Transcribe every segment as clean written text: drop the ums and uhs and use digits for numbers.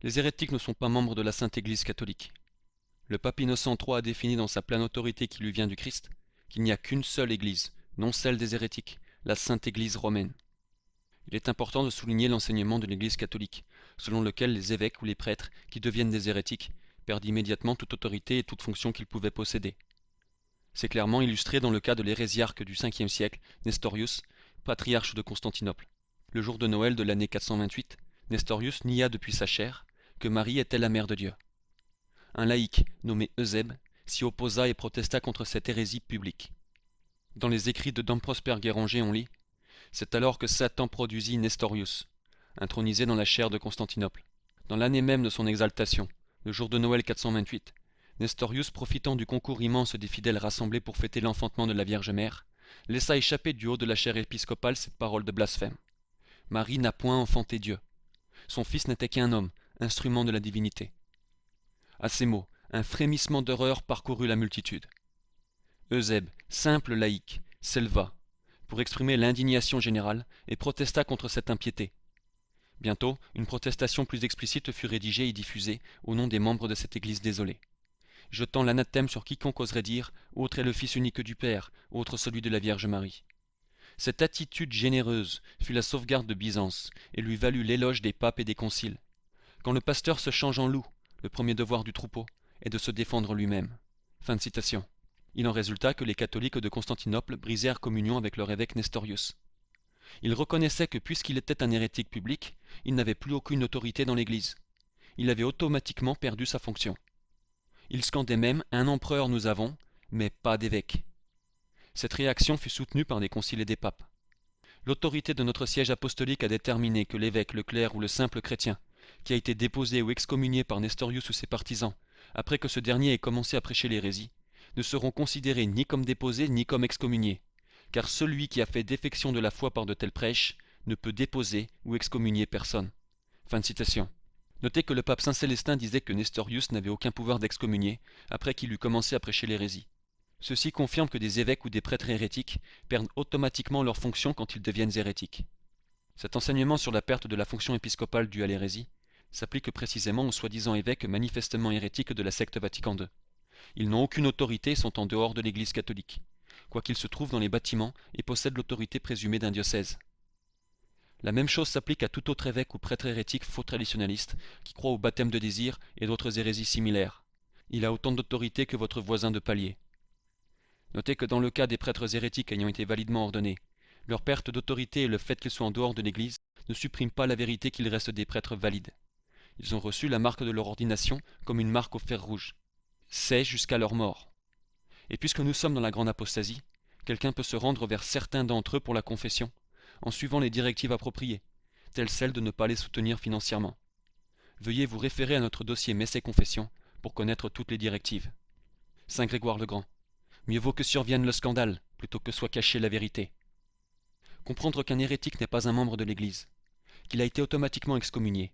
Les hérétiques ne sont pas membres de la Sainte Église catholique. Le pape Innocent III a défini dans sa pleine autorité qui lui vient du Christ qu'il n'y a qu'une seule Église, non celle des hérétiques, la Sainte Église romaine. Il est important de souligner l'enseignement de l'Église catholique, selon lequel les évêques ou les prêtres qui deviennent des hérétiques perdent immédiatement toute autorité et toute fonction qu'ils pouvaient posséder. C'est clairement illustré dans le cas de l'hérésiarque du 5e siècle, Nestorius, patriarche de Constantinople. Le jour de Noël de l'année 428, Nestorius nia depuis sa chair que Marie était la mère de Dieu. Un laïc, nommé Eusèbe, s'y opposa et protesta contre cette hérésie publique. Dans les écrits de Dom Prosper Guéranger on lit « C'est alors que Satan produisit Nestorius, intronisé dans la chaire de Constantinople. Dans l'année même de son exaltation, le jour de Noël 428, Nestorius, profitant du concours immense des fidèles rassemblés pour fêter l'enfantement de la Vierge Mère, laissa échapper du haut de la chaire épiscopale cette parole de blasphème. Marie n'a point enfanté Dieu. Son fils n'était qu'un homme, instrument de la divinité. À ces mots, un frémissement d'horreur parcourut la multitude. Eusèbe, simple laïc, s'éleva pour exprimer l'indignation générale et protesta contre cette impiété. Bientôt, une protestation plus explicite fut rédigée et diffusée au nom des membres de cette église désolée, jetant l'anathème sur quiconque oserait dire « Autre est le Fils unique du Père, autre celui de la Vierge Marie ». Cette attitude généreuse fut la sauvegarde de Byzance et lui valut l'éloge des papes et des conciles. Quand le pasteur se change en loup, le premier devoir du troupeau est de se défendre lui-même. Fin de citation. Il en résulta que les catholiques de Constantinople brisèrent communion avec leur évêque Nestorius. Ils reconnaissaient que puisqu'il était un hérétique public, il n'avait plus aucune autorité dans l'Église. Il avait automatiquement perdu sa fonction. Ils scandaient même « Un empereur nous avons, mais pas d'évêque ». Cette réaction fut soutenue par des conciles et des papes. L'autorité de notre siège apostolique a déterminé que l'évêque, le clerc ou le simple chrétien, qui a été déposé ou excommunié par Nestorius ou ses partisans, après que ce dernier ait commencé à prêcher l'hérésie, ne seront considérés ni comme déposés ni comme excommuniés, car celui qui a fait défection de la foi par de tels prêches ne peut déposer ou excommunier personne. Fin de citation. Notez que le pape Saint Célestin disait que Nestorius n'avait aucun pouvoir d'excommunier après qu'il eut commencé à prêcher l'hérésie. Ceci confirme que des évêques ou des prêtres hérétiques perdent automatiquement leur fonction quand ils deviennent hérétiques. Cet enseignement sur la perte de la fonction épiscopale due à l'hérésie s'applique précisément aux soi-disant évêques manifestement hérétiques de la secte Vatican II. Ils n'ont aucune autorité et sont en dehors de l'Église catholique, quoiqu'ils se trouvent dans les bâtiments et possèdent l'autorité présumée d'un diocèse. La même chose s'applique à tout autre évêque ou prêtre hérétique faux traditionnaliste qui croit au baptême de désir et d'autres hérésies similaires. Il a autant d'autorité que votre voisin de palier. Notez que dans le cas des prêtres hérétiques ayant été validement ordonnés, leur perte d'autorité et le fait qu'ils soient en dehors de l'Église ne suppriment pas la vérité qu'ils restent des prêtres valides. Ils ont reçu la marque de leur ordination comme une marque au fer rouge. C'est jusqu'à leur mort. Et puisque nous sommes dans la grande apostasie, quelqu'un peut se rendre vers certains d'entre eux pour la confession, en suivant les directives appropriées, telles celles de ne pas les soutenir financièrement. Veuillez vous référer à notre dossier Messe et Confession pour connaître toutes les directives. Saint Grégoire le Grand. Mieux vaut que survienne le scandale, plutôt que soit cachée la vérité. Comprendre qu'un hérétique n'est pas un membre de l'Église, qu'il a été automatiquement excommunié,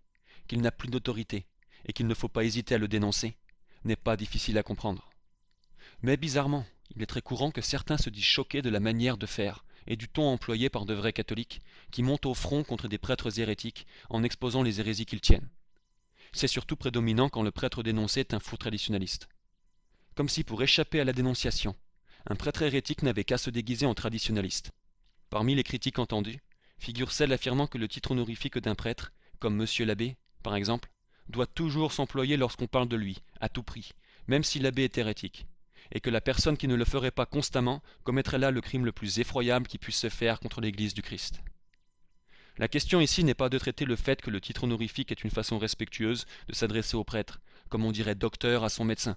qu'il n'a plus d'autorité, et qu'il ne faut pas hésiter à le dénoncer, n'est pas difficile à comprendre. Mais bizarrement, il est très courant que certains se disent choqués de la manière de faire et du ton employé par de vrais catholiques qui montent au front contre des prêtres hérétiques en exposant les hérésies qu'ils tiennent. C'est surtout prédominant quand le prêtre dénoncé est un faux traditionnaliste. Comme si pour échapper à la dénonciation, un prêtre hérétique n'avait qu'à se déguiser en traditionnaliste. Parmi les critiques entendues, figure celle affirmant que le titre honorifique d'un prêtre, comme Monsieur l'abbé, par exemple, doit toujours s'employer lorsqu'on parle de lui, à tout prix, même si l'abbé est hérétique, et que la personne qui ne le ferait pas constamment commettrait là le crime le plus effroyable qui puisse se faire contre l'Église du Christ. La question ici n'est pas de traiter le fait que le titre honorifique est une façon respectueuse de s'adresser au prêtre, comme on dirait docteur à son médecin.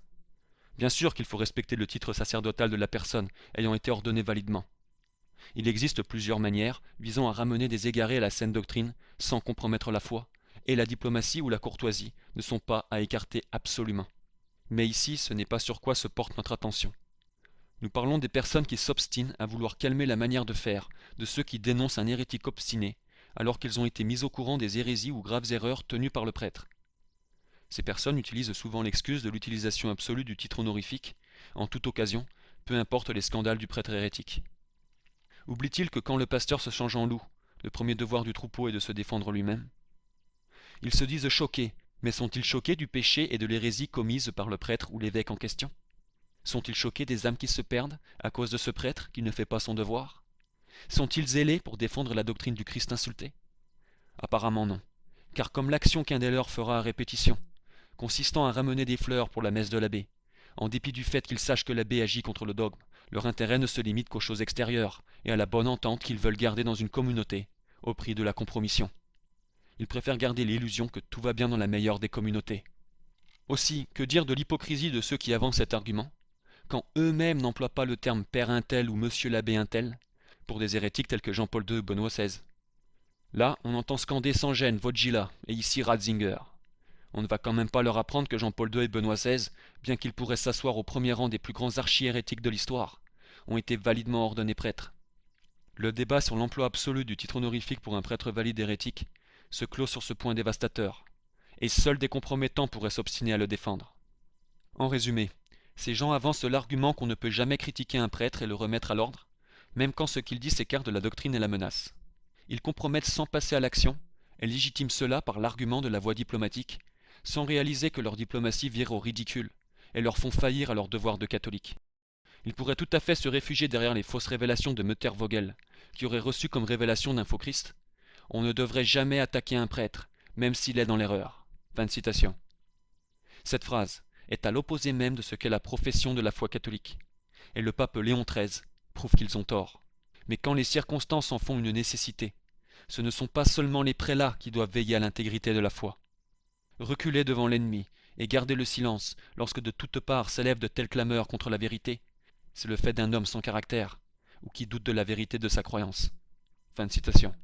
Bien sûr qu'il faut respecter le titre sacerdotal de la personne ayant été ordonnée validement. Il existe plusieurs manières visant à ramener des égarés à la saine doctrine sans compromettre la foi, et la diplomatie ou la courtoisie ne sont pas à écarter absolument. Mais ici, ce n'est pas sur quoi se porte notre attention. Nous parlons des personnes qui s'obstinent à vouloir calmer la manière de faire de ceux qui dénoncent un hérétique obstiné, alors qu'ils ont été mis au courant des hérésies ou graves erreurs tenues par le prêtre. Ces personnes utilisent souvent l'excuse de l'utilisation absolue du titre honorifique, en toute occasion, peu importe les scandales du prêtre hérétique. Oublie-t-il que quand le pasteur se change en loup, le premier devoir du troupeau est de se défendre lui-même? Ils se disent choqués, Mais sont-ils choqués du péché et de l'hérésie commise par le prêtre ou l'évêque en question? Sont-ils choqués des âmes qui se perdent à cause de ce prêtre qui ne fait pas son devoir? Sont-ils zélés pour défendre la doctrine du Christ insulté? Apparemment non, car comme l'action qu'un des leurs fera à répétition, consistant à ramener des fleurs pour la messe de l'abbé, en dépit du fait qu'ils sachent que l'abbé agit contre le dogme, leur intérêt ne se limite qu'aux choses extérieures et à la bonne entente qu'ils veulent garder dans une communauté, au prix de la compromission. Ils préfèrent garder l'illusion que tout va bien dans la meilleure des communautés. Aussi, que dire de l'hypocrisie de ceux qui avancent cet argument, quand eux-mêmes n'emploient pas le terme père un tel ou monsieur l'abbé un tel, pour des hérétiques tels que Jean-Paul II ou Benoît XVI. Là, on entend scander sans gêne Vodgila et ici Ratzinger. On ne va quand même pas leur apprendre que Jean-Paul II et Benoît XVI, bien qu'ils pourraient s'asseoir au premier rang des plus grands archi-hérétiques de l'histoire, ont été validement ordonnés prêtres. Le débat sur l'emploi absolu du titre honorifique pour un prêtre valide hérétique se clôt sur ce point dévastateur, et seuls des compromettants pourraient s'obstiner à le défendre. En résumé, ces gens avancent l'argument qu'on ne peut jamais critiquer un prêtre et le remettre à l'ordre, même quand ce qu'il dit s'écarte de la doctrine et la menace. Ils compromettent sans passer à l'action, et légitiment cela par l'argument de la voie diplomatique, sans réaliser que leur diplomatie vire au ridicule, et leur font faillir à leur devoir de catholique. Ils pourraient tout à fait se réfugier derrière les fausses révélations de Mutter-Vogel, qui aurait reçu comme révélation d'un faux Christ: on ne devrait jamais attaquer un prêtre, même s'il est dans l'erreur. Fin de citation. Cette phrase est à l'opposé même de ce qu'est la profession de la foi catholique, et le pape Léon XIII prouve qu'ils ont tort. Mais quand les circonstances en font une nécessité, ce ne sont pas seulement les prélats qui doivent veiller à l'intégrité de la foi. Reculer devant l'ennemi et garder le silence lorsque de toutes parts s'élèvent de telles clameurs contre la vérité, c'est le fait d'un homme sans caractère, ou qui doute de la vérité de sa croyance. Fin de citation.